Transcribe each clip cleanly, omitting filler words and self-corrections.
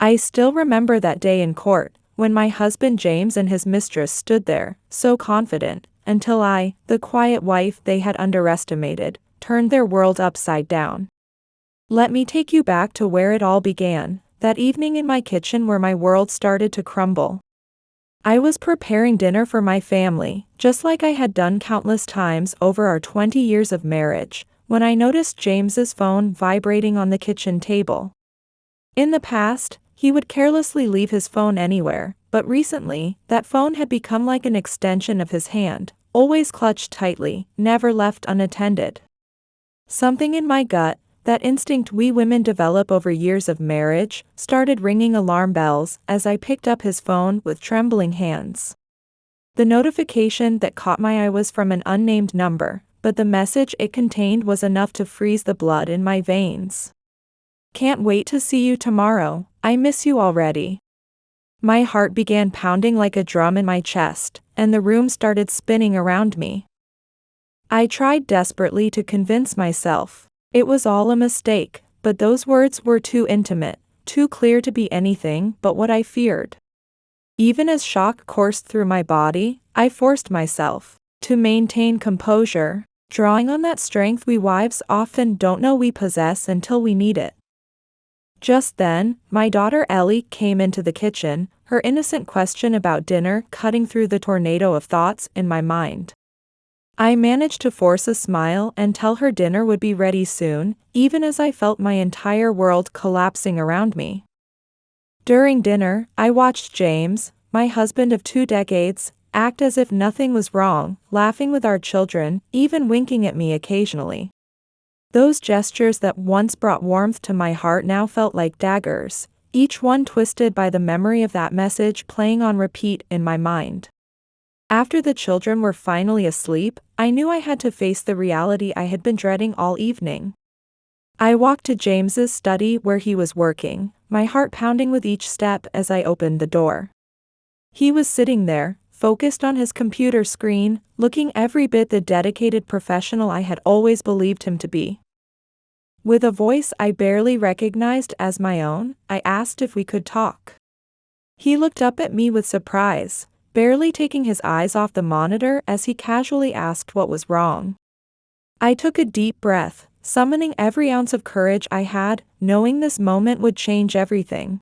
I still remember that day in court, when my husband James and his mistress stood there, so confident, until I, the quiet wife they had underestimated, turned their world upside down. Let me take you back to where it all began, that evening in my kitchen where my world started to crumble. I was preparing dinner for my family, just like I had done countless times over our 20 years of marriage, when I noticed James's phone vibrating on the kitchen table. In the past, he would carelessly leave his phone anywhere, but recently, that phone had become like an extension of his hand, always clutched tightly, never left unattended. Something in my gut, that instinct we women develop over years of marriage, started ringing alarm bells as I picked up his phone with trembling hands. The notification that caught my eye was from an unnamed number, but the message it contained was enough to freeze the blood in my veins. "Can't wait to see you tomorrow, I miss you already." My heart began pounding like a drum in my chest, and the room started spinning around me. I tried desperately to convince myself it was all a mistake, but those words were too intimate, too clear to be anything but what I feared. Even as shock coursed through my body, I forced myself to maintain composure, drawing on that strength we wives often don't know we possess until we need it. Just then, my daughter Ellie came into the kitchen, her innocent question about dinner cutting through the tornado of thoughts in my mind. I managed to force a smile and tell her dinner would be ready soon, even as I felt my entire world collapsing around me. During dinner, I watched James, my husband of 2 decades, act as if nothing was wrong, laughing with our children, even winking at me occasionally. Those gestures that once brought warmth to my heart now felt like daggers, each one twisted by the memory of that message playing on repeat in my mind. After the children were finally asleep, I knew I had to face the reality I had been dreading all evening. I walked to James's study where he was working, my heart pounding with each step as I opened the door. He was sitting there, focused on his computer screen, looking every bit the dedicated professional I had always believed him to be. With a voice I barely recognized as my own, I asked if we could talk. He looked up at me with surprise, barely taking his eyes off the monitor as he casually asked what was wrong. I took a deep breath, summoning every ounce of courage I had, knowing this moment would change everything.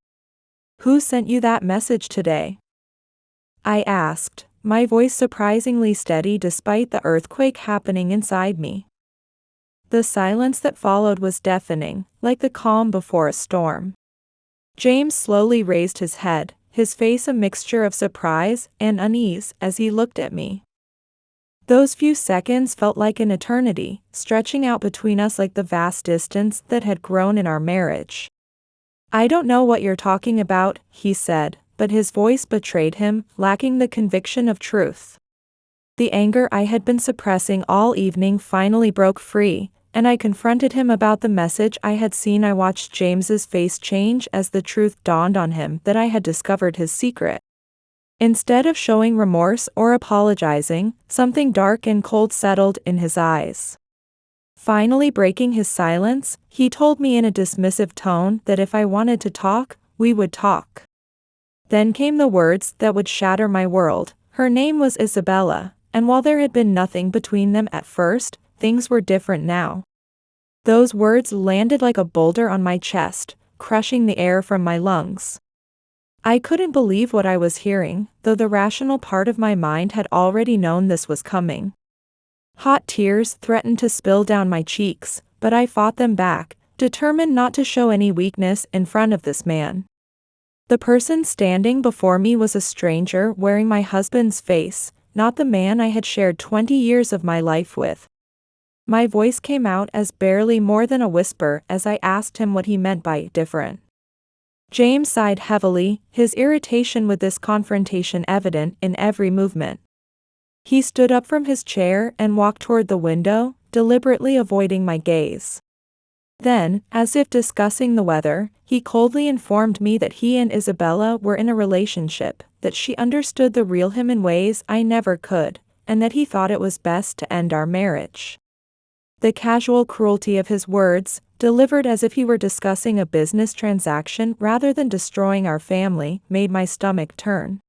"Who sent you that message today?" I asked, my voice surprisingly steady despite the earthquake happening inside me. The silence that followed was deafening, like the calm before a storm. James slowly raised his head, his face a mixture of surprise and unease as he looked at me. Those few seconds felt like an eternity, stretching out between us like the vast distance that had grown in our marriage. "I don't know what you're talking about," he said, but his voice betrayed him, lacking the conviction of truth. The anger I had been suppressing all evening finally broke free, and I confronted him about the message I had seen. I watched James's face change as the truth dawned on him that I had discovered his secret. Instead of showing remorse or apologizing, something dark and cold settled in his eyes. Finally breaking his silence, he told me in a dismissive tone that if I wanted to talk, we would talk. Then came the words that would shatter my world. Her name was Isabella, and while there had been nothing between them at first, things were different now. Those words landed like a boulder on my chest, crushing the air from my lungs. I couldn't believe what I was hearing, though the rational part of my mind had already known this was coming. Hot tears threatened to spill down my cheeks, but I fought them back, determined not to show any weakness in front of this man. The person standing before me was a stranger wearing my husband's face, not the man I had shared 20 years of my life with. My voice came out as barely more than a whisper as I asked him what he meant by different. James sighed heavily, his irritation with this confrontation evident in every movement. He stood up from his chair and walked toward the window, deliberately avoiding my gaze. Then, as if discussing the weather, he coldly informed me that he and Isabella were in a relationship, that she understood the real him in ways I never could, and that he thought it was best to end our marriage. The casual cruelty of his words, delivered as if he were discussing a business transaction rather than destroying our family, made my stomach turn.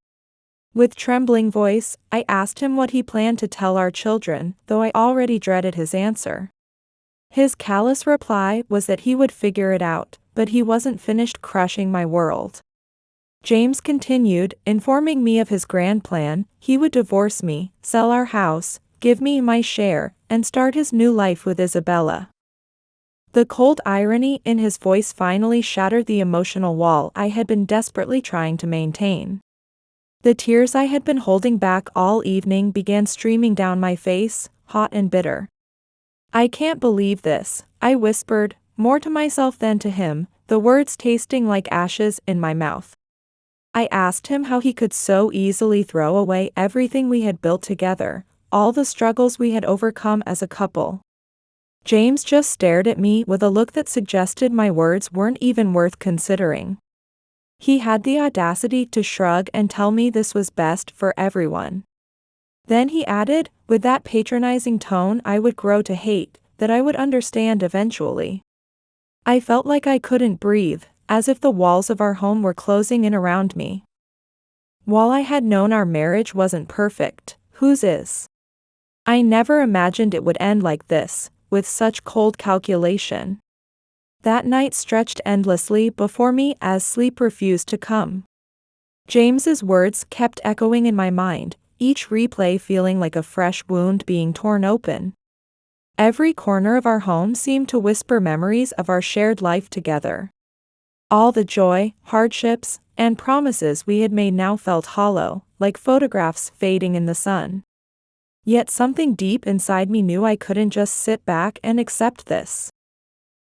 With trembling voice, I asked him what he planned to tell our children, though I already dreaded his answer. His callous reply was that he would figure it out, but he wasn't finished crushing my world. James continued, informing me of his grand plan. He would divorce me, sell our house, give me my share, and start his new life with Isabella. The cold irony in his voice finally shattered the emotional wall I had been desperately trying to maintain. The tears I had been holding back all evening began streaming down my face, hot and bitter. "I can't believe this," I whispered, more to myself than to him, the words tasting like ashes in my mouth. I asked him how he could so easily throw away everything we had built together, all the struggles we had overcome as a couple. James just stared at me with a look that suggested my words weren't even worth considering. He had the audacity to shrug and tell me this was best for everyone. Then he added, with that patronizing tone I would grow to hate, that I would understand eventually. I felt like I couldn't breathe, as if the walls of our home were closing in around me. While I had known our marriage wasn't perfect, whose is? I never imagined it would end like this, with such cold calculation. That night stretched endlessly before me as sleep refused to come. James's words kept echoing in my mind, each replay feeling like a fresh wound being torn open. Every corner of our home seemed to whisper memories of our shared life together. All the joy, hardships, and promises we had made now felt hollow, like photographs fading in the sun. Yet something deep inside me knew I couldn't just sit back and accept this.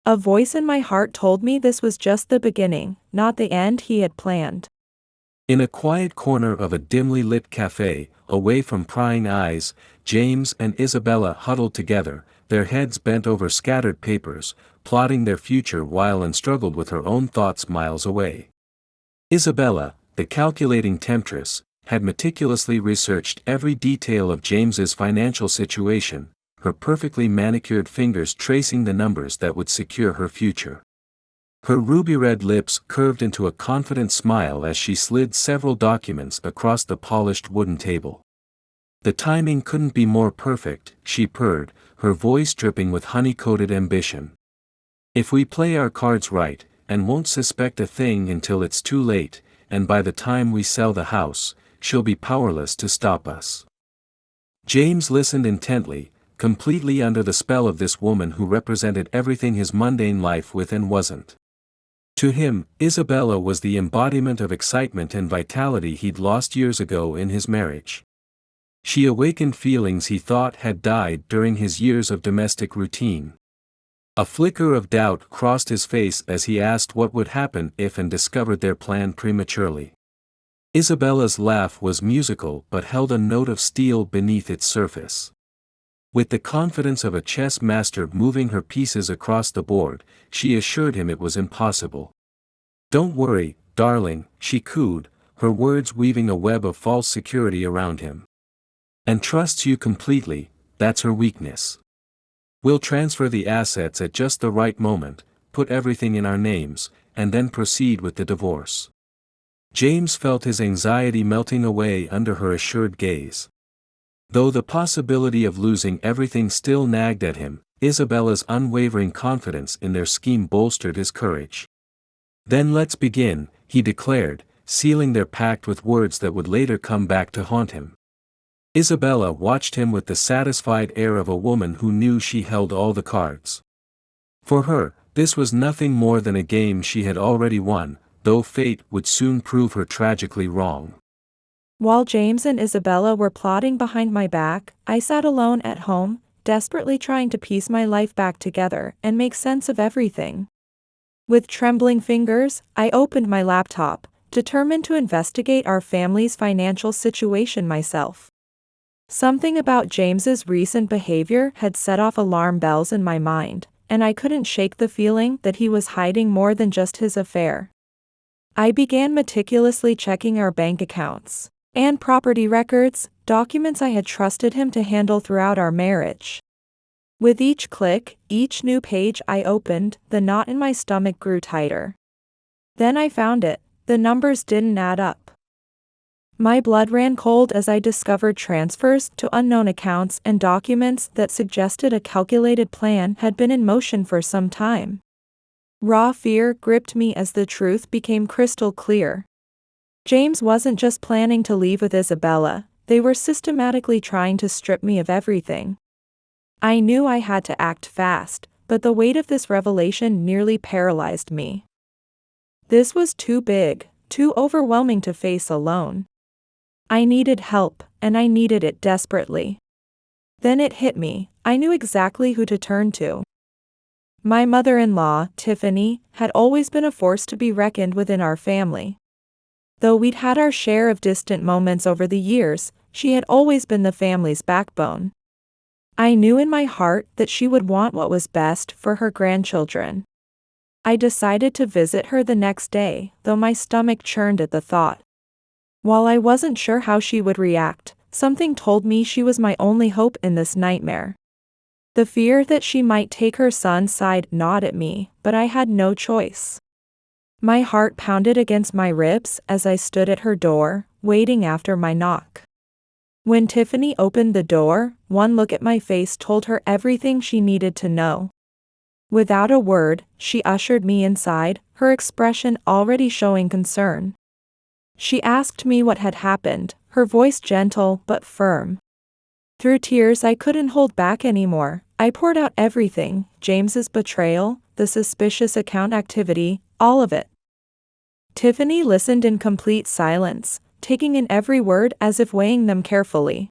A voice in my heart told me this was just the beginning, not the end he had planned. In a quiet corner of a dimly lit cafe, away from prying eyes, James and Isabella huddled together, their heads bent over scattered papers, plotting their future while Anne struggled with her own thoughts miles away. Isabella, the calculating temptress, had meticulously researched every detail of James's financial situation, her perfectly manicured fingers tracing the numbers that would secure her future. Her ruby-red lips curved into a confident smile as she slid several documents across the polished wooden table. "The timing couldn't be more perfect," she purred, her voice dripping with honey-coated ambition. "If we play our cards right, and won't suspect a thing until it's too late, and by the time we sell the house, she'll be powerless to stop us." James listened intently, completely under the spell of this woman who represented everything his mundane life with and wasn't. To him, Isabella was the embodiment of excitement and vitality he'd lost years ago in his marriage. She awakened feelings he thought had died during his years of domestic routine. A flicker of doubt crossed his face as he asked what would happen if Anne discovered their plan prematurely. Isabella's laugh was musical but held a note of steel beneath its surface. With the confidence of a chess master moving her pieces across the board, she assured him it was impossible. "Don't worry, darling," she cooed, her words weaving a web of false security around him. "And trusts you completely, that's her weakness. We'll transfer the assets at just the right moment, put everything in our names, and then proceed with the divorce." James felt his anxiety melting away under her assured gaze. Though the possibility of losing everything still nagged at him, Isabella's unwavering confidence in their scheme bolstered his courage. "Then let's begin," he declared, sealing their pact with words that would later come back to haunt him. Isabella watched him with the satisfied air of a woman who knew she held all the cards. For her, this was nothing more than a game she had already won, though fate would soon prove her tragically wrong. While James and Isabella were plotting behind my back, I sat alone at home, desperately trying to piece my life back together and make sense of everything. With trembling fingers, I opened my laptop, determined to investigate our family's financial situation myself. Something about James's recent behavior had set off alarm bells in my mind, and I couldn't shake the feeling that he was hiding more than just his affair. I began meticulously checking our bank accounts and property records, documents I had trusted him to handle throughout our marriage. With each click, each new page I opened, the knot in my stomach grew tighter. Then I found it. The numbers didn't add up. My blood ran cold as I discovered transfers to unknown accounts and documents that suggested a calculated plan had been in motion for some time. Raw fear gripped me as the truth became crystal clear. James wasn't just planning to leave with Isabella, they were systematically trying to strip me of everything. I knew I had to act fast, but the weight of this revelation nearly paralyzed me. This was too big, too overwhelming to face alone. I needed help, and I needed it desperately. Then it hit me. I knew exactly who to turn to. My mother-in-law, Tiffany, had always been a force to be reckoned with in our family. Though we'd had our share of distant moments over the years, she had always been the family's backbone. I knew in my heart that she would want what was best for her grandchildren. I decided to visit her the next day, though my stomach churned at the thought. While I wasn't sure how she would react, something told me she was my only hope in this nightmare. The fear that she might take her son's side gnawed at me, but I had no choice. My heart pounded against my ribs as I stood at her door, waiting after my knock. When Tiffany opened the door, one look at my face told her everything she needed to know. Without a word, she ushered me inside, her expression already showing concern. She asked me what had happened, her voice gentle but firm. Through tears I couldn't hold back anymore, I poured out everything, James's betrayal, the suspicious account activity, all of it. Tiffany listened in complete silence, taking in every word as if weighing them carefully.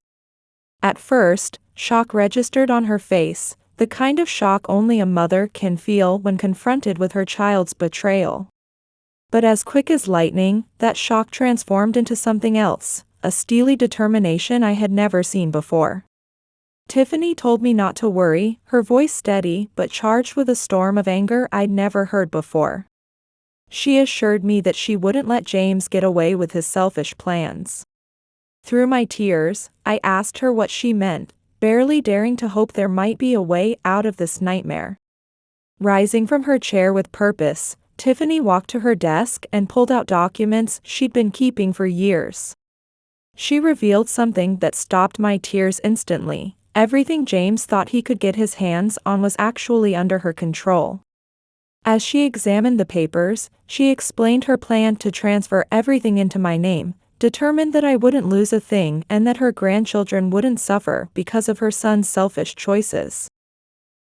At first, shock registered on her face, the kind of shock only a mother can feel when confronted with her child's betrayal. But as quick as lightning, that shock transformed into something else, a steely determination I had never seen before. Tiffany told me not to worry, her voice steady but charged with a storm of anger I'd never heard before. She assured me that she wouldn't let James get away with his selfish plans. Through my tears, I asked her what she meant, barely daring to hope there might be a way out of this nightmare. Rising from her chair with purpose, Tiffany walked to her desk and pulled out documents she'd been keeping for years. She revealed something that stopped my tears instantly. Everything James thought he could get his hands on was actually under her control. As she examined the papers, she explained her plan to transfer everything into my name, determined that I wouldn't lose a thing and that her grandchildren wouldn't suffer because of her son's selfish choices.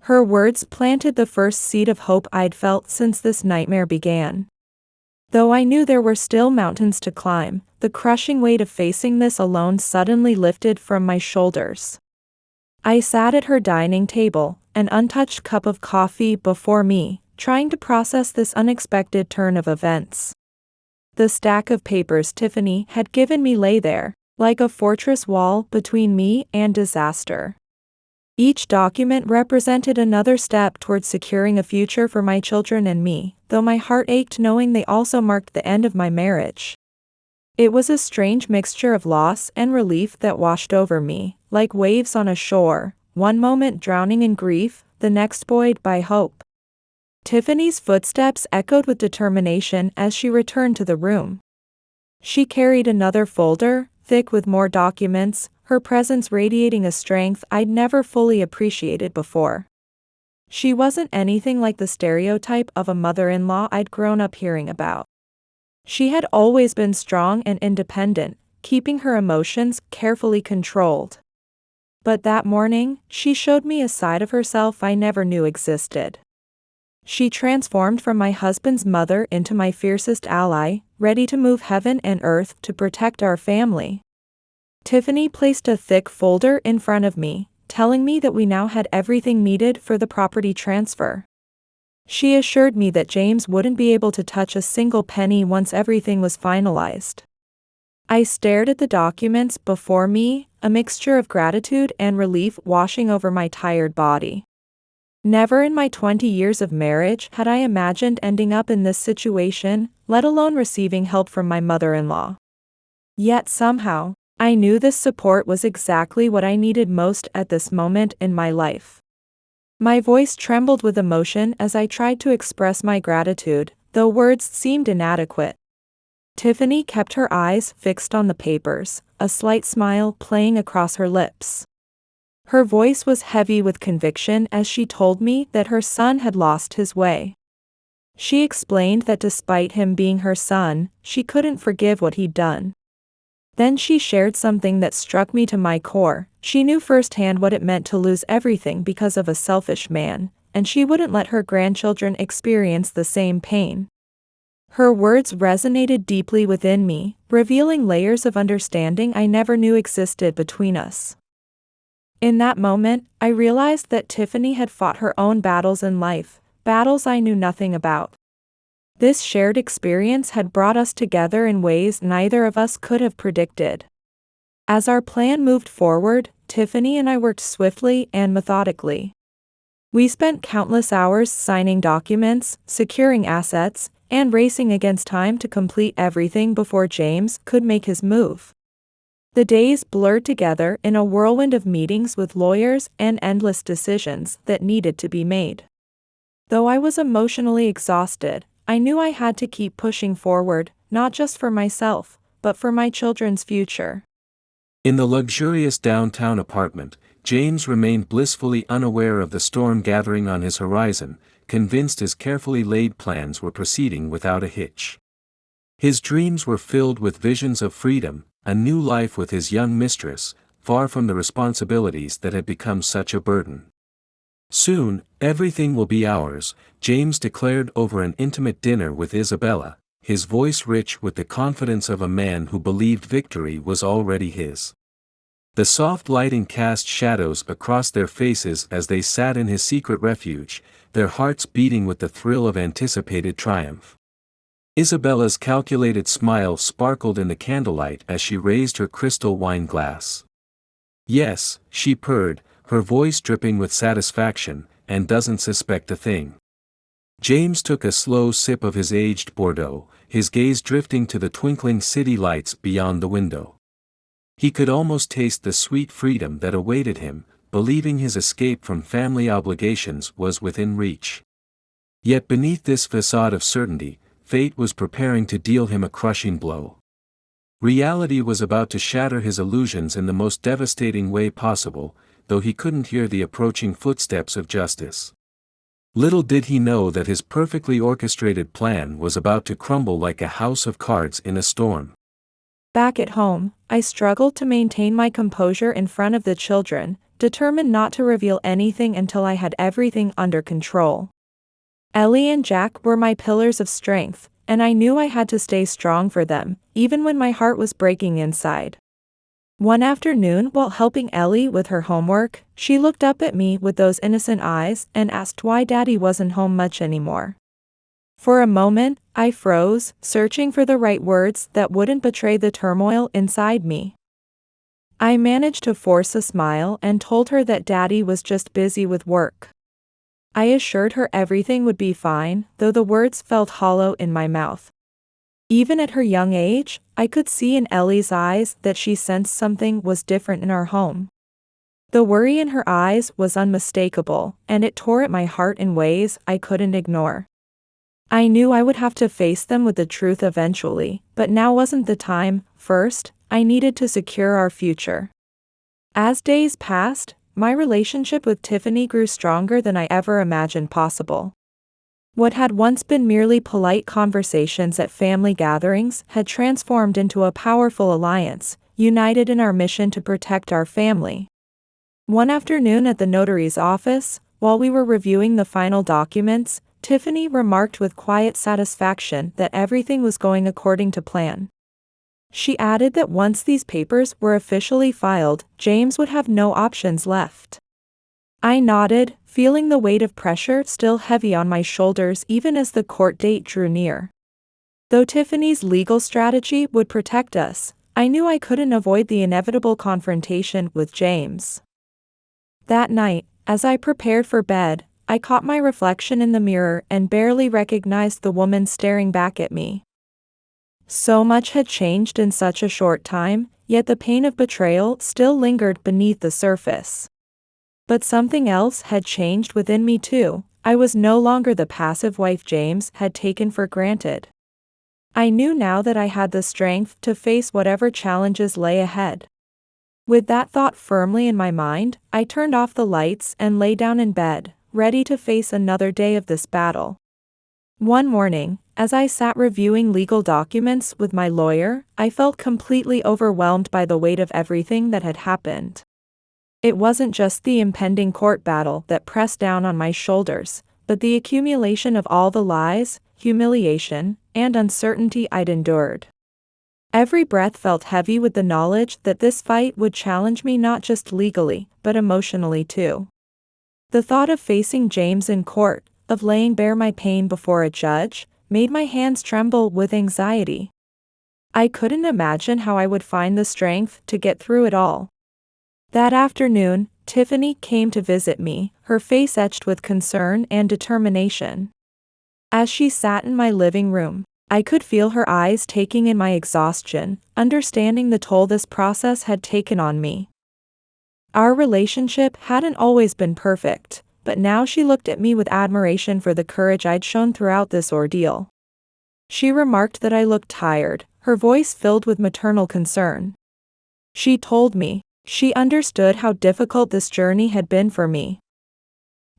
Her words planted the first seed of hope I'd felt since this nightmare began. Though I knew there were still mountains to climb, the crushing weight of facing this alone suddenly lifted from my shoulders. I sat at her dining table, an untouched cup of coffee before me, trying to process this unexpected turn of events. The stack of papers Tiffany had given me lay there, like a fortress wall between me and disaster. Each document represented another step towards securing a future for my children and me, though my heart ached knowing they also marked the end of my marriage. It was a strange mixture of loss and relief that washed over me, like waves on a shore, one moment drowning in grief, the next buoyed by hope. Tiffany's footsteps echoed with determination as she returned to the room. She carried another folder, thick with more documents, her presence radiating a strength I'd never fully appreciated before. She wasn't anything like the stereotype of a mother-in-law I'd grown up hearing about. She had always been strong and independent, keeping her emotions carefully controlled. But that morning, she showed me a side of herself I never knew existed. She transformed from my husband's mother into my fiercest ally, ready to move heaven and earth to protect our family. Tiffany placed a thick folder in front of me, telling me that we now had everything needed for the property transfer. She assured me that James wouldn't be able to touch a single penny once everything was finalized. I stared at the documents before me, a mixture of gratitude and relief washing over my tired body. Never in my 20 years of marriage had I imagined ending up in this situation, let alone receiving help from my mother-in-law. Yet somehow, I knew this support was exactly what I needed most at this moment in my life. My voice trembled with emotion as I tried to express my gratitude, though words seemed inadequate. Tiffany kept her eyes fixed on the papers, a slight smile playing across her lips. Her voice was heavy with conviction as she told me that her son had lost his way. She explained that despite him being her son, she couldn't forgive what he'd done. Then she shared something that struck me to my core. She knew firsthand what it meant to lose everything because of a selfish man, and she wouldn't let her grandchildren experience the same pain. Her words resonated deeply within me, revealing layers of understanding I never knew existed between us. In that moment, I realized that Tiffany had fought her own battles in life, battles I knew nothing about. This shared experience had brought us together in ways neither of us could have predicted. As our plan moved forward, Tiffany and I worked swiftly and methodically. We spent countless hours signing documents, securing assets, and racing against time to complete everything before James could make his move. The days blurred together in a whirlwind of meetings with lawyers and endless decisions that needed to be made. Though I was emotionally exhausted, I knew I had to keep pushing forward, not just for myself, but for my children's future. In the luxurious downtown apartment, James remained blissfully unaware of the storm gathering on his horizon, convinced his carefully laid plans were proceeding without a hitch. His dreams were filled with visions of freedom, a new life with his young mistress, far from the responsibilities that had become such a burden. "Soon, everything will be ours," James declared over an intimate dinner with Isabella, his voice rich with the confidence of a man who believed victory was already his. The soft lighting cast shadows across their faces as they sat in his secret refuge, their hearts beating with the thrill of anticipated triumph. Isabella's calculated smile sparkled in the candlelight as she raised her crystal wine glass. "Yes," she purred, her voice dripping with satisfaction, "and doesn't suspect a thing." James took a slow sip of his aged Bordeaux, his gaze drifting to the twinkling city lights beyond the window. He could almost taste the sweet freedom that awaited him, believing his escape from family obligations was within reach. Yet beneath this facade of certainty, fate was preparing to deal him a crushing blow. Reality was about to shatter his illusions in the most devastating way possible, though he couldn't hear the approaching footsteps of justice. Little did he know that his perfectly orchestrated plan was about to crumble like a house of cards in a storm. Back at home, I struggled to maintain my composure in front of the children, determined not to reveal anything until I had everything under control. Ellie and Jack were my pillars of strength, and I knew I had to stay strong for them, even when my heart was breaking inside. One afternoon, while helping Ellie with her homework, she looked up at me with those innocent eyes and asked why Daddy wasn't home much anymore. For a moment, I froze, searching for the right words that wouldn't betray the turmoil inside me. I managed to force a smile and told her that Daddy was just busy with work. I assured her everything would be fine, though the words felt hollow in my mouth. Even at her young age, I could see in Ellie's eyes that she sensed something was different in our home. The worry in her eyes was unmistakable, and it tore at my heart in ways I couldn't ignore. I knew I would have to face them with the truth eventually, but now wasn't the time. First, I needed to secure our future. As days passed, my relationship with Tiffany grew stronger than I ever imagined possible. What had once been merely polite conversations at family gatherings had transformed into a powerful alliance, united in our mission to protect our family. One afternoon at the notary's office, while we were reviewing the final documents, Tiffany remarked with quiet satisfaction that everything was going according to plan. She added that once these papers were officially filed, James would have no options left. I nodded, feeling the weight of pressure still heavy on my shoulders even as the court date drew near. Though Tiffany's legal strategy would protect us, I knew I couldn't avoid the inevitable confrontation with James. That night, as I prepared for bed, I caught my reflection in the mirror and barely recognized the woman staring back at me. So much had changed in such a short time, yet the pain of betrayal still lingered beneath the surface. But something else had changed within me too. I was no longer the passive wife James had taken for granted. I knew now that I had the strength to face whatever challenges lay ahead. With that thought firmly in my mind, I turned off the lights and lay down in bed, ready to face another day of this battle. One morning, as I sat reviewing legal documents with my lawyer, I felt completely overwhelmed by the weight of everything that had happened. It wasn't just the impending court battle that pressed down on my shoulders, but the accumulation of all the lies, humiliation, and uncertainty I'd endured. Every breath felt heavy with the knowledge that this fight would challenge me not just legally, but emotionally too. The thought of facing James in court, of laying bare my pain before a judge, made my hands tremble with anxiety. I couldn't imagine how I would find the strength to get through it all. That afternoon, Tiffany came to visit me, her face etched with concern and determination. As she sat in my living room, I could feel her eyes taking in my exhaustion, understanding the toll this process had taken on me. Our relationship hadn't always been perfect, but now she looked at me with admiration for the courage I'd shown throughout this ordeal. She remarked that I looked tired, her voice filled with maternal concern. She told me she understood how difficult this journey had been for me.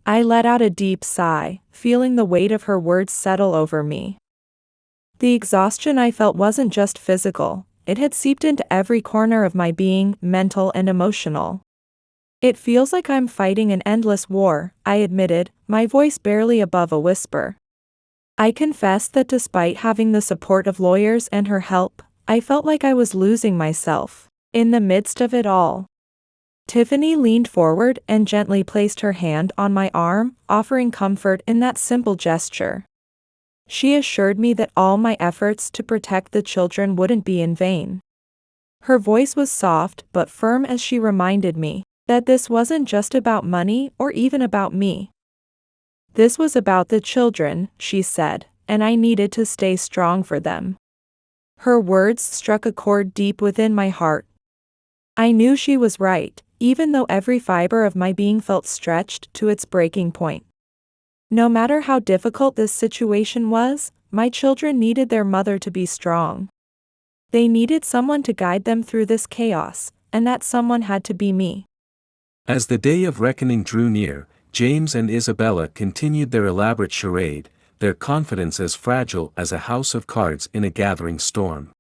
I let out a deep sigh, feeling the weight of her words settle over me. The exhaustion I felt wasn't just physical, it had seeped into every corner of my being, mental and emotional. It feels like I'm fighting an endless war, I admitted, my voice barely above a whisper. I confessed that despite having the support of lawyers and her help, I felt like I was losing myself in the midst of it all. Tiffany leaned forward and gently placed her hand on my arm, offering comfort in that simple gesture. She assured me that all my efforts to protect the children wouldn't be in vain. Her voice was soft but firm as she reminded me that this wasn't just about money or even about me. This was about the children, she said, and I needed to stay strong for them. Her words struck a chord deep within my heart. I knew she was right, even though every fiber of my being felt stretched to its breaking point. No matter how difficult this situation was, my children needed their mother to be strong. They needed someone to guide them through this chaos, and that someone had to be me. As the day of reckoning drew near, James and Isabella continued their elaborate charade, their confidence as fragile as a house of cards in a gathering storm.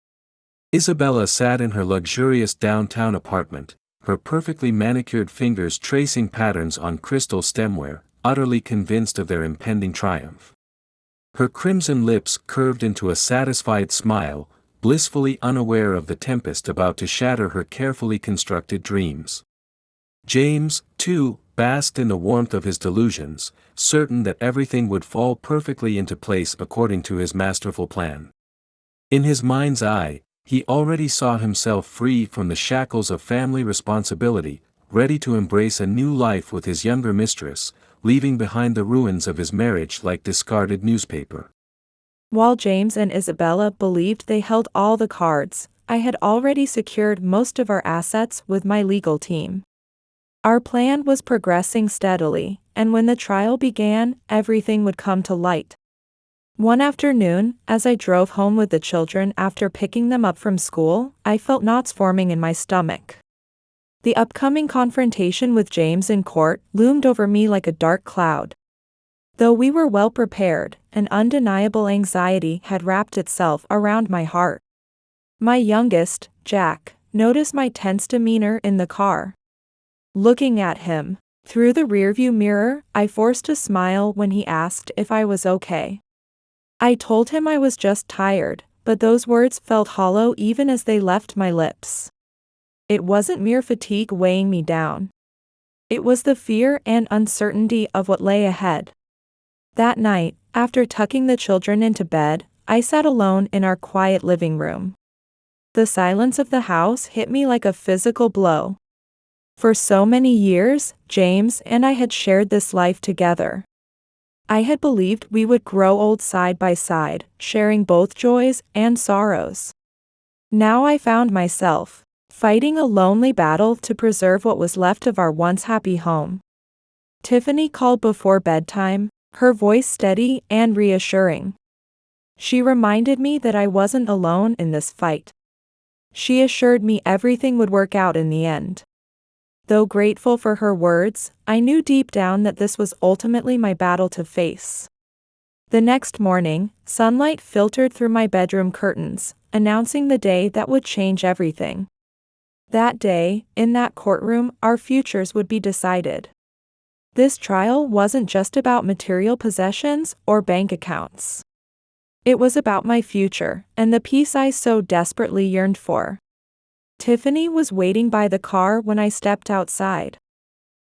Isabella sat in her luxurious downtown apartment, her perfectly manicured fingers tracing patterns on crystal stemware, utterly convinced of their impending triumph. Her crimson lips curved into a satisfied smile, blissfully unaware of the tempest about to shatter her carefully constructed dreams. James, too, basked in the warmth of his delusions, certain that everything would fall perfectly into place according to his masterful plan. In his mind's eye, he already saw himself free from the shackles of family responsibility, ready to embrace a new life with his younger mistress, leaving behind the ruins of his marriage like discarded newspaper. While James and Isabella believed they held all the cards, I had already secured most of our assets with my legal team. Our plan was progressing steadily, and when the trial began, everything would come to light. One afternoon, as I drove home with the children after picking them up from school, I felt knots forming in my stomach. The upcoming confrontation with James in court loomed over me like a dark cloud. Though we were well prepared, an undeniable anxiety had wrapped itself around my heart. My youngest, Jack, noticed my tense demeanor in the car. Looking at him through the rearview mirror, I forced a smile when he asked if I was okay. I told him I was just tired, but those words felt hollow even as they left my lips. It wasn't mere fatigue weighing me down. It was the fear and uncertainty of what lay ahead. That night, after tucking the children into bed, I sat alone in our quiet living room. The silence of the house hit me like a physical blow. For so many years, James and I had shared this life together. I had believed we would grow old side by side, sharing both joys and sorrows. Now I found myself fighting a lonely battle to preserve what was left of our once happy home. Tiffany called before bedtime, her voice steady and reassuring. She reminded me that I wasn't alone in this fight. She assured me everything would work out in the end. Though grateful for her words, I knew deep down that this was ultimately my battle to face. The next morning, sunlight filtered through my bedroom curtains, announcing the day that would change everything. That day, in that courtroom, our futures would be decided. This trial wasn't just about material possessions or bank accounts. It was about my future, and the peace I so desperately yearned for. Tiffany was waiting by the car when I stepped outside.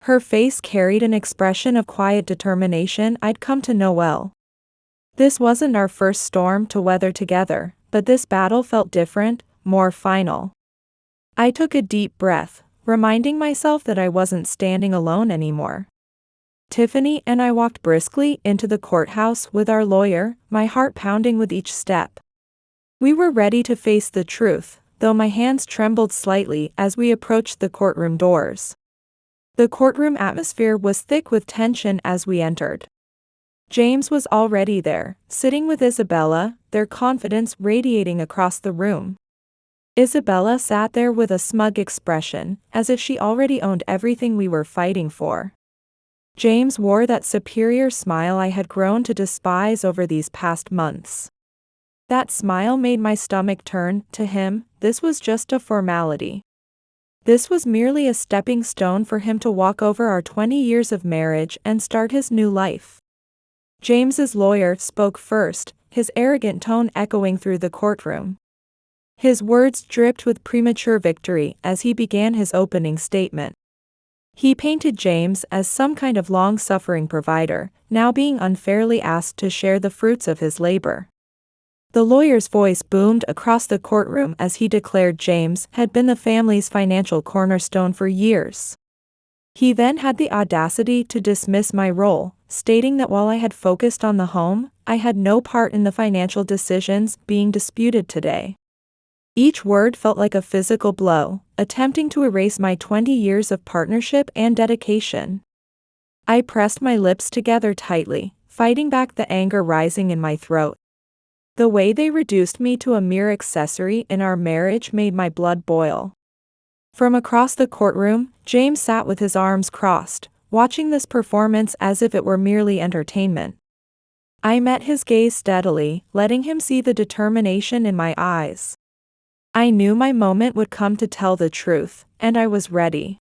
Her face carried an expression of quiet determination I'd come to know well. This wasn't our first storm to weather together, but this battle felt different, more final. I took a deep breath, reminding myself that I wasn't standing alone anymore. Tiffany and I walked briskly into the courthouse with our lawyer, my heart pounding with each step. We were ready to face the truth, though my hands trembled slightly as we approached the courtroom doors. The courtroom atmosphere was thick with tension as we entered. James was already there, sitting with Isabella, their confidence radiating across the room. Isabella sat there with a smug expression, as if she already owned everything we were fighting for. James wore that superior smile I had grown to despise over these past months. That smile made my stomach turn. To him, this was just a formality. This was merely a stepping stone for him to walk over our 20 years of marriage and start his new life. James's lawyer spoke first, his arrogant tone echoing through the courtroom. His words dripped with premature victory as he began his opening statement. He painted James as some kind of long-suffering provider, now being unfairly asked to share the fruits of his labor. The lawyer's voice boomed across the courtroom as he declared James had been the family's financial cornerstone for years. He then had the audacity to dismiss my role, stating that while I had focused on the home, I had no part in the financial decisions being disputed today. Each word felt like a physical blow, attempting to erase my 20 years of partnership and dedication. I pressed my lips together tightly, fighting back the anger rising in my throat. The way they reduced me to a mere accessory in our marriage made my blood boil. From across the courtroom, James sat with his arms crossed, watching this performance as if it were merely entertainment. I met his gaze steadily, letting him see the determination in my eyes. I knew my moment would come to tell the truth, and I was ready.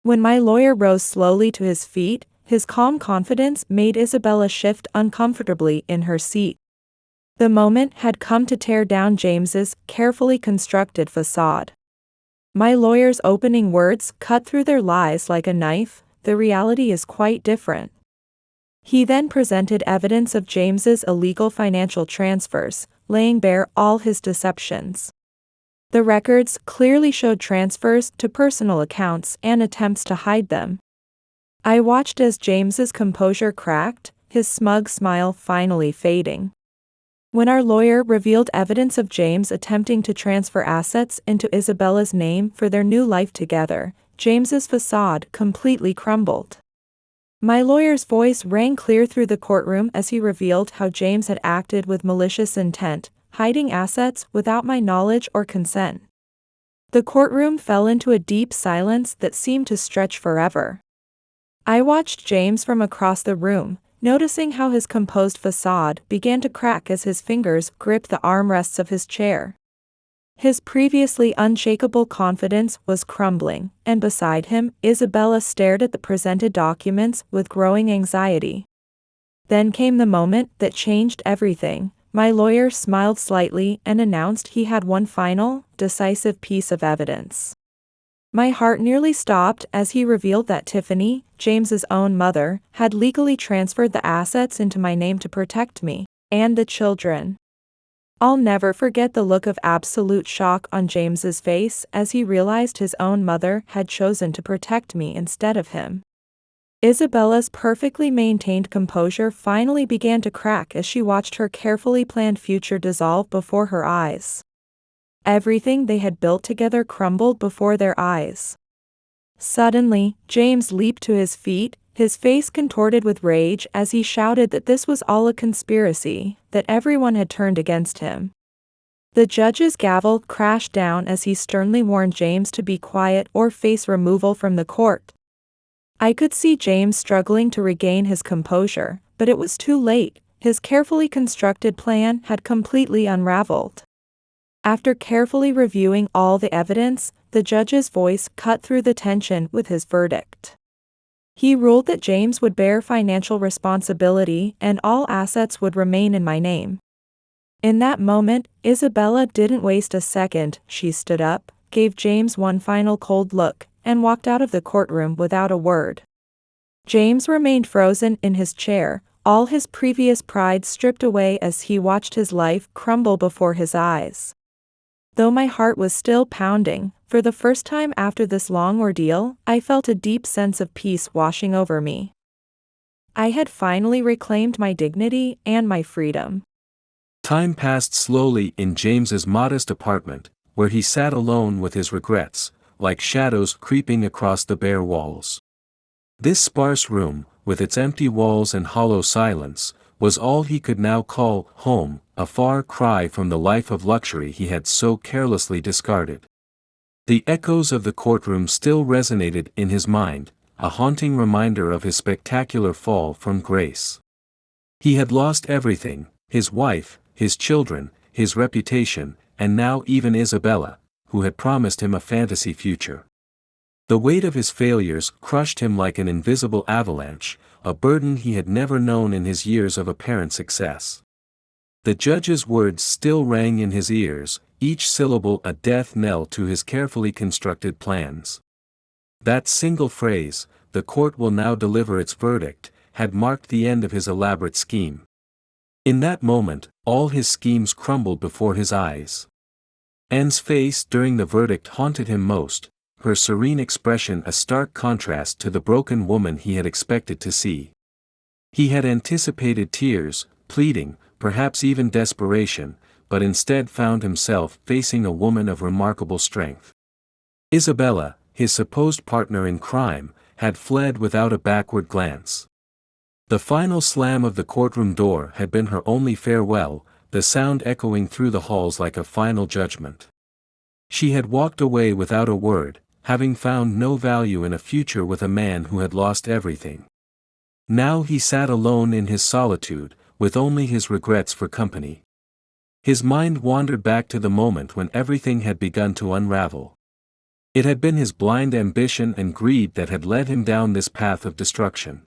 When my lawyer rose slowly to his feet, his calm confidence made Isabella shift uncomfortably in her seat. The moment had come to tear down James's carefully constructed facade. My lawyer's opening words cut through their lies like a knife. The reality is quite different. He then presented evidence of James's illegal financial transfers, laying bare all his deceptions. The records clearly showed transfers to personal accounts and attempts to hide them. I watched as James's composure cracked, his smug smile finally fading. When our lawyer revealed evidence of James attempting to transfer assets into Isabella's name for their new life together, James's facade completely crumbled. My lawyer's voice rang clear through the courtroom as he revealed how James had acted with malicious intent, hiding assets without my knowledge or consent. The courtroom fell into a deep silence that seemed to stretch forever. I watched James from across the room, noticing how his composed facade began to crack as his fingers gripped the armrests of his chair. His previously unshakable confidence was crumbling, and beside him, Isabella stared at the presented documents with growing anxiety. Then came the moment that changed everything. My lawyer smiled slightly and announced he had one final, decisive piece of evidence. My heart nearly stopped as he revealed that Tiffany, James's own mother, had legally transferred the assets into my name to protect me and the children. I'll never forget the look of absolute shock on James's face as he realized his own mother had chosen to protect me instead of him. Isabella's perfectly maintained composure finally began to crack as she watched her carefully planned future dissolve before her eyes. Everything they had built together crumbled before their eyes. Suddenly, James leaped to his feet, his face contorted with rage as he shouted that this was all a conspiracy, that everyone had turned against him. The judge's gavel crashed down as he sternly warned James to be quiet or face removal from the court. I could see James struggling to regain his composure, but it was too late. His carefully constructed plan had completely unraveled. After carefully reviewing all the evidence, the judge's voice cut through the tension with his verdict. He ruled that James would bear financial responsibility and all assets would remain in my name. In that moment, Isabella didn't waste a second. She stood up, gave James one final cold look, and walked out of the courtroom without a word. James remained frozen in his chair, all his previous pride stripped away as he watched his life crumble before his eyes. Though my heart was still pounding, for the first time after this long ordeal, I felt a deep sense of peace washing over me. I had finally reclaimed my dignity and my freedom. Time passed slowly in James's modest apartment, where he sat alone with his regrets, like shadows creeping across the bare walls. This sparse room, with its empty walls and hollow silence, was all he could now call home, a far cry from the life of luxury he had so carelessly discarded. The echoes of the courtroom still resonated in his mind, a haunting reminder of his spectacular fall from grace. He had lost everything, his wife, his children, his reputation, and now even Isabella, who had promised him a fantasy future. The weight of his failures crushed him like an invisible avalanche, a burden he had never known in his years of apparent success. The judge's words still rang in his ears, each syllable a death knell to his carefully constructed plans. That single phrase, "The court will now deliver its verdict," had marked the end of his elaborate scheme. In that moment, all his schemes crumbled before his eyes. Anne's face during the verdict haunted him most, her serene expression a stark contrast to the broken woman he had expected to see. He had anticipated tears, pleading, perhaps even desperation, but instead found himself facing a woman of remarkable strength. Isabella, his supposed partner in crime, had fled without a backward glance. The final slam of the courtroom door had been her only farewell, the sound echoing through the halls like a final judgment. She had walked away without a word, having found no value in a future with a man who had lost everything. Now he sat alone in his solitude, with only his regrets for company. His mind wandered back to the moment when everything had begun to unravel. It had been his blind ambition and greed that had led him down this path of destruction.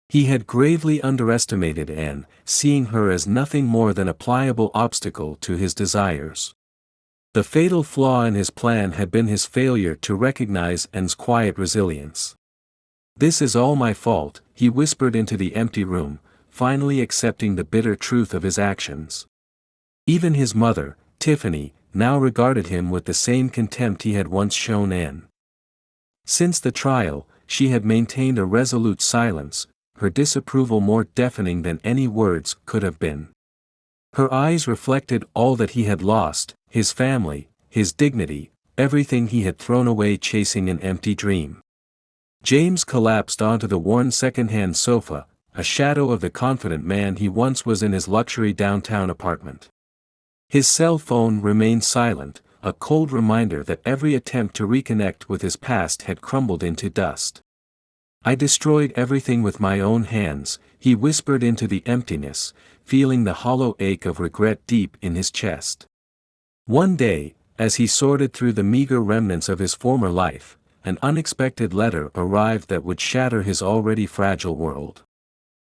He had gravely underestimated Anne, seeing her as nothing more than a pliable obstacle to his desires. The fatal flaw in his plan had been his failure to recognize Anne's quiet resilience. "This is all my fault," he whispered into the empty room, finally accepting the bitter truth of his actions. Even his mother, Tiffany, now regarded him with the same contempt he had once shown Anne. Since the trial, she had maintained a resolute silence, her disapproval more deafening than any words could have been. Her eyes reflected all that he had lost, his family, his dignity, everything he had thrown away chasing an empty dream. James collapsed onto the worn second-hand sofa, a shadow of the confident man he once was in his luxury downtown apartment. His cell phone remained silent, a cold reminder that every attempt to reconnect with his past had crumbled into dust. "I destroyed everything with my own hands," he whispered into the emptiness, feeling the hollow ache of regret deep in his chest. One day, as he sorted through the meager remnants of his former life, an unexpected letter arrived that would shatter his already fragile world.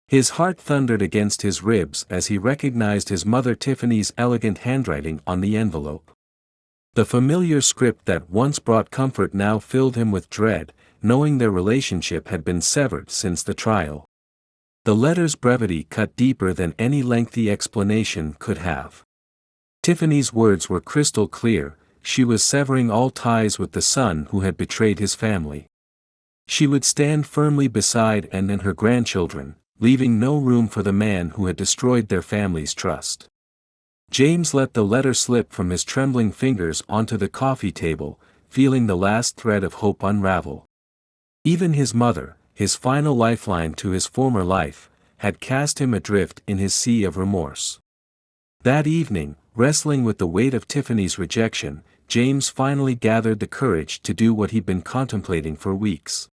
His heart thundered against his ribs as he recognized his mother Tiffany's elegant handwriting on the envelope. The familiar script that once brought comfort now filled him with dread, knowing their relationship had been severed since the trial. The letter's brevity cut deeper than any lengthy explanation could have. Tiffany's words were crystal clear: she was severing all ties with the son who had betrayed his family. She would stand firmly beside Anne and her grandchildren, leaving no room for the man who had destroyed their family's trust. James let the letter slip from his trembling fingers onto the coffee table, feeling the last thread of hope unravel. Even his mother, his final lifeline to his former life, had cast him adrift in his sea of remorse. That evening, wrestling with the weight of Tiffany's rejection, James finally gathered the courage to do what he'd been contemplating for weeks.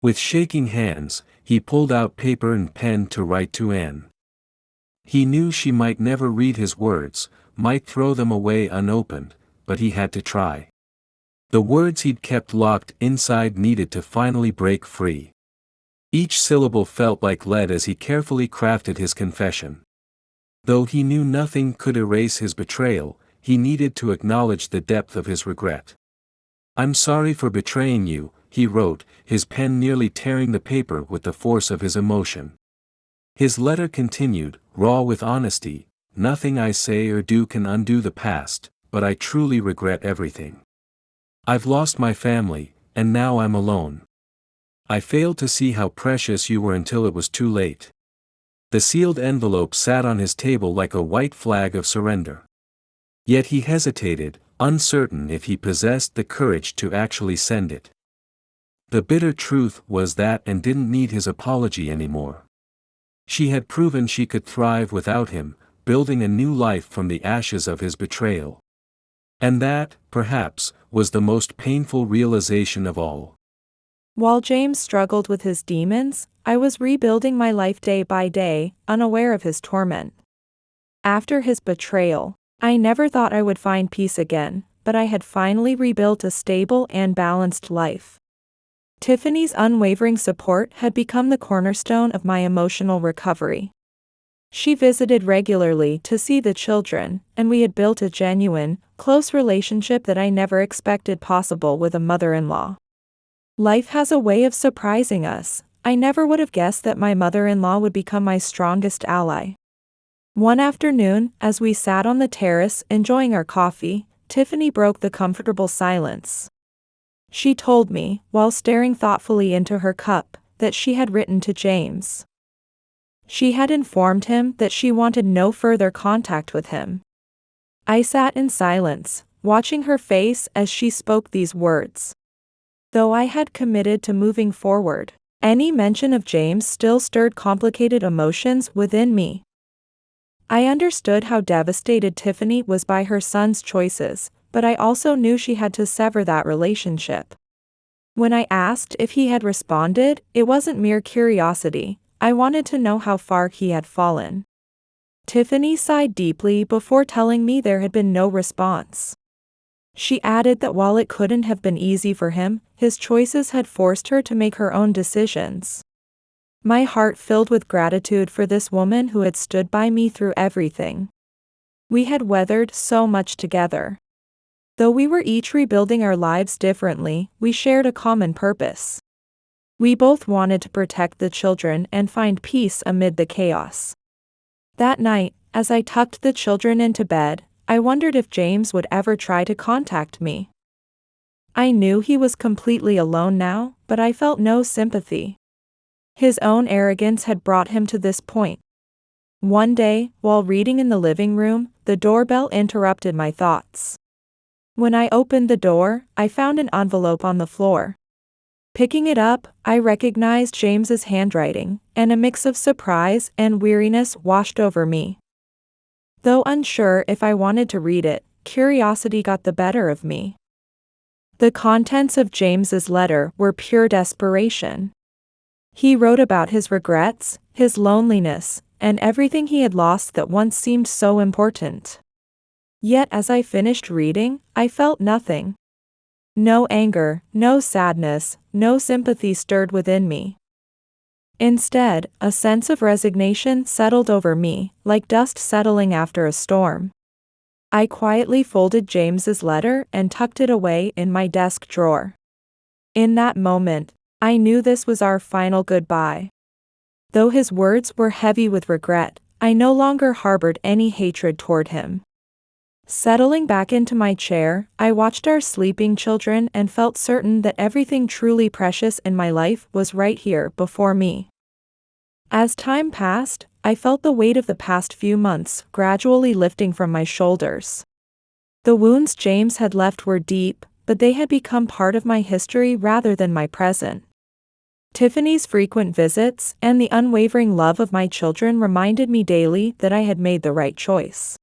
With shaking hands, he pulled out paper and pen to write to Anne. He knew she might never read his words, might throw them away unopened, but he had to try. The words he'd kept locked inside needed to finally break free. Each syllable felt like lead as he carefully crafted his confession. Though he knew nothing could erase his betrayal, he needed to acknowledge the depth of his regret. "I'm sorry for betraying you," he wrote, his pen nearly tearing the paper with the force of his emotion. His letter continued, raw with honesty, "Nothing I say or do can undo the past, but I truly regret everything. I've lost my family, and now I'm alone. I failed to see how precious you were until it was too late." The sealed envelope sat on his table like a white flag of surrender. Yet he hesitated, uncertain if he possessed the courage to actually send it. The bitter truth was that Anne didn't need his apology anymore. She had proven she could thrive without him, building a new life from the ashes of his betrayal. And that, perhaps, was the most painful realization of all. While James struggled with his demons, I was rebuilding my life day by day, unaware of his torment. After his betrayal, I never thought I would find peace again, but I had finally rebuilt a stable and balanced life. Tiffany's unwavering support had become the cornerstone of my emotional recovery. She visited regularly to see the children, and we had built a genuine, close relationship that I never expected possible with a mother-in-law. Life has a way of surprising us. I never would have guessed that my mother-in-law would become my strongest ally. One afternoon, as we sat on the terrace enjoying our coffee, Tiffany broke the comfortable silence. She told me, while staring thoughtfully into her cup, that she had written to James. She had informed him that she wanted no further contact with him. I sat in silence, watching her face as she spoke these words. Though I had committed to moving forward, any mention of James still stirred complicated emotions within me. I understood how devastated Tiffany was by her son's choices, but I also knew she had to sever that relationship. When I asked if he had responded, it wasn't mere curiosity. I wanted to know how far he had fallen. Tiffany sighed deeply before telling me there had been no response. She added that while it couldn't have been easy for him, his choices had forced her to make her own decisions. My heart filled with gratitude for this woman who had stood by me through everything. We had weathered so much together. Though we were each rebuilding our lives differently, we shared a common purpose. We both wanted to protect the children and find peace amid the chaos. That night, as I tucked the children into bed, I wondered if James would ever try to contact me. I knew he was completely alone now, but I felt no sympathy. His own arrogance had brought him to this point. One day, while reading in the living room, the doorbell interrupted my thoughts. When I opened the door, I found an envelope on the floor. Picking it up, I recognized James's handwriting, and a mix of surprise and weariness washed over me. Though unsure if I wanted to read it, curiosity got the better of me. The contents of James's letter were pure desperation. He wrote about his regrets, his loneliness, and everything he had lost that once seemed so important. Yet as I finished reading, I felt nothing. No anger, no sadness, no sympathy stirred within me. Instead, a sense of resignation settled over me, like dust settling after a storm. I quietly folded James's letter and tucked it away in my desk drawer. In that moment, I knew this was our final goodbye. Though his words were heavy with regret, I no longer harbored any hatred toward him. Settling back into my chair, I watched our sleeping children and felt certain that everything truly precious in my life was right here before me. As time passed, I felt the weight of the past few months gradually lifting from my shoulders. The wounds James had left were deep, but they had become part of my history rather than my present. Tiffany's frequent visits and the unwavering love of my children reminded me daily that I had made the right choice.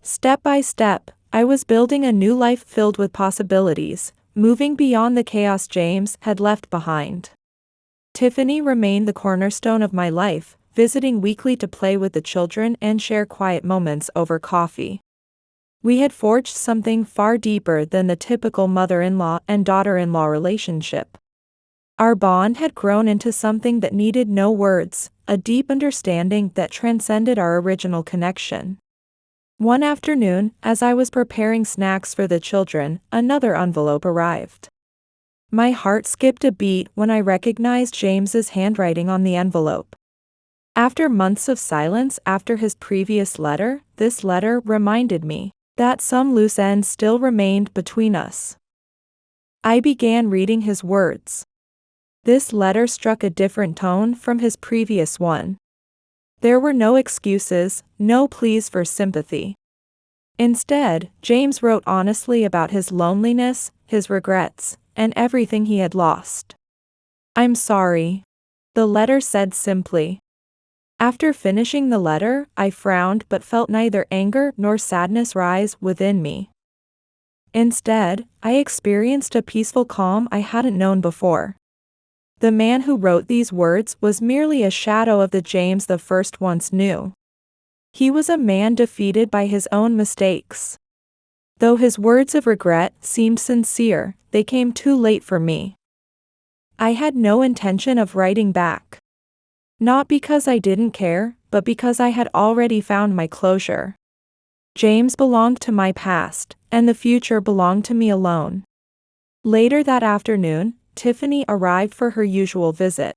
Step by step, I was building a new life filled with possibilities, moving beyond the chaos James had left behind. Tiffany remained the cornerstone of my life, visiting weekly to play with the children and share quiet moments over coffee. We had forged something far deeper than the typical mother-in-law and daughter-in-law relationship. Our bond had grown into something that needed no words, a deep understanding that transcended our original connection. One afternoon, as I was preparing snacks for the children, another envelope arrived. My heart skipped a beat when I recognized James's handwriting on the envelope. After months of silence after his previous letter, this letter reminded me that some loose ends still remained between us. I began reading his words. This letter struck a different tone from his previous one. There were no excuses, no pleas for sympathy. Instead, James wrote honestly about his loneliness, his regrets, and everything he had lost. "I'm sorry," the letter said simply. After finishing the letter, I frowned but felt neither anger nor sadness rise within me. Instead, I experienced a peaceful calm I hadn't known before. The man who wrote these words was merely a shadow of the James the first once knew. He was a man defeated by his own mistakes. Though his words of regret seemed sincere, they came too late for me. I had no intention of writing back. Not because I didn't care, but because I had already found my closure. James belonged to my past, and the future belonged to me alone. Later that afternoon, Tiffany arrived for her usual visit.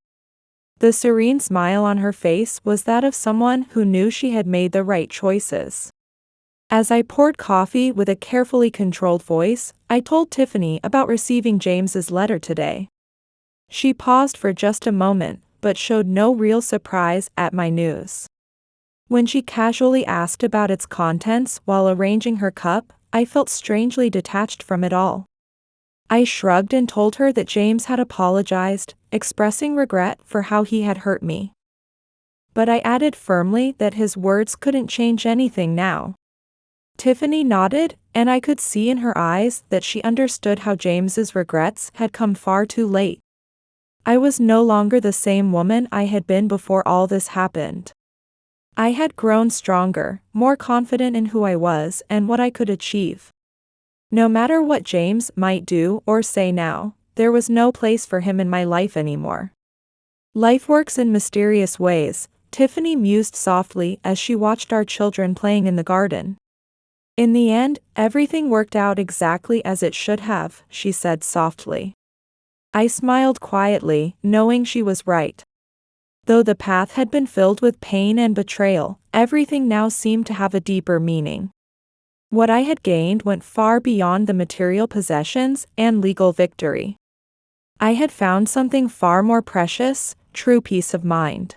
The serene smile on her face was that of someone who knew she had made the right choices. As I poured coffee with a carefully controlled voice, I told Tiffany about receiving James's letter today. She paused for just a moment, but showed no real surprise at my news. When she casually asked about its contents while arranging her cup, I felt strangely detached from it all. I shrugged and told her that James had apologized, expressing regret for how he had hurt me. But I added firmly that his words couldn't change anything now. Tiffany nodded, and I could see in her eyes that she understood how James's regrets had come far too late. I was no longer the same woman I had been before all this happened. I had grown stronger, more confident in who I was and what I could achieve. No matter what James might do or say now, there was no place for him in my life anymore. "Life works in mysterious ways," Tiffany mused softly as she watched our children playing in the garden. "In the end, everything worked out exactly as it should have," she said softly. I smiled quietly, knowing she was right. Though the path had been filled with pain and betrayal, everything now seemed to have a deeper meaning. What I had gained went far beyond the material possessions and legal victory. I had found something far more precious, true peace of mind.